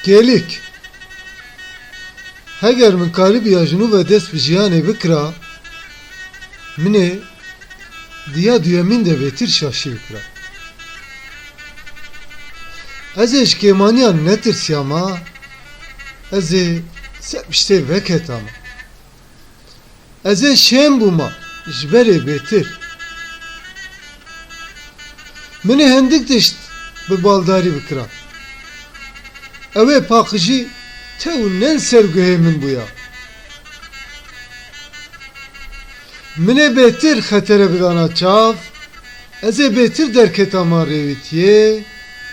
Gelik. Heger min karib ya jinu ve dest bi jiyanê bikira, minê diya duyemin de vetir şaşî bikira. Ez ê ji kêmaniyan netirsiyama, ez ê sebiştê veketama. Ez ê şêm bûma ji berê bêtir. Minê hindik tişt bi baldarî bikira. Ew ê paqijî tew nen serguhê min bûya. Minê bêtir xetere bidana çav, ez ê bêtir derketama rêwîtiyê,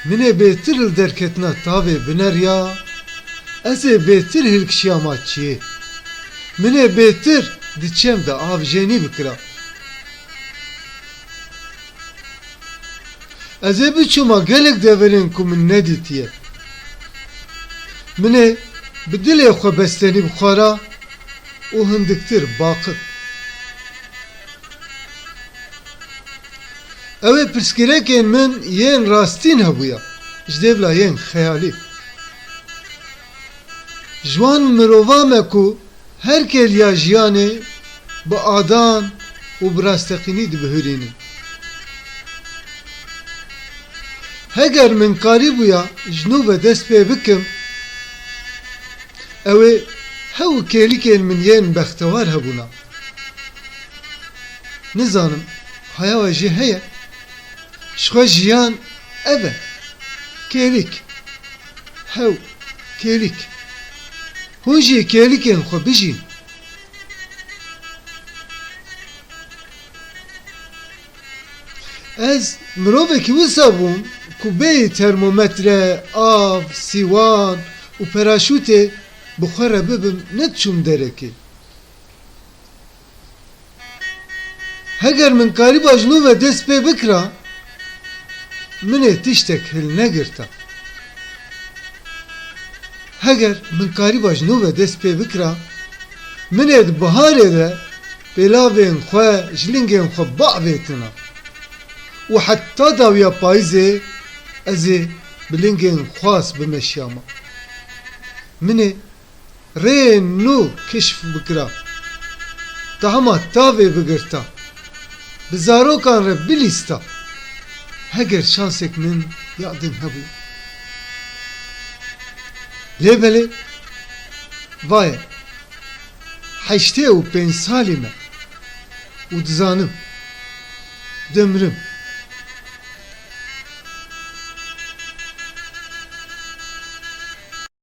minê bêtir li derketina tavê bineriya, ez ê bêtir hilkişiyama çiyê. Minê bêtir diçem de avjenî bikira. Ez ê biçûma gelek deverên ku min nedîtiye. Minê bi dilê xwe bestenî bixwara û hindiktir baqi. Ew ê pirsgirêkên min yên rastîn hebûya, ji dêvla yên xeyalî. Ji wan mirova me ku her kêliya jiyanê bi adan û bi rasteqînî dibihîrînin. Heger min karî bûya ji nû ve dest pê bikim, ew ê hew kêlikên min yên bextewar hebûna. Nizanim haya we jî heye, ji xwe jiyan ev e, kêlik, hew kêlik. Hûn jî kêlikên xwe bijîn. Ez mirovekî wisa bûm ku bêyî termometre, av, sîwan û peraşûtê bi xwe re bibim nediçûm derekê. Heger min karîba ji nû ve dest pê bikira, minê tiştek hil negirta. Heger min karîba ji nû ve dest pê bikira, minê di biharê de pêlavên xwe ji lingên xwe bavêtina. û heta dawiya payîzê ez ê bi lingên xwas bimeşiyama. Minê rêyên nû kişf bikira, tahma tavê bigirta, bi zarokan re bilîsta. Heger şansek min ya din hebû. Lêbelê vaye heştê û pênc salî me û dizanim demrim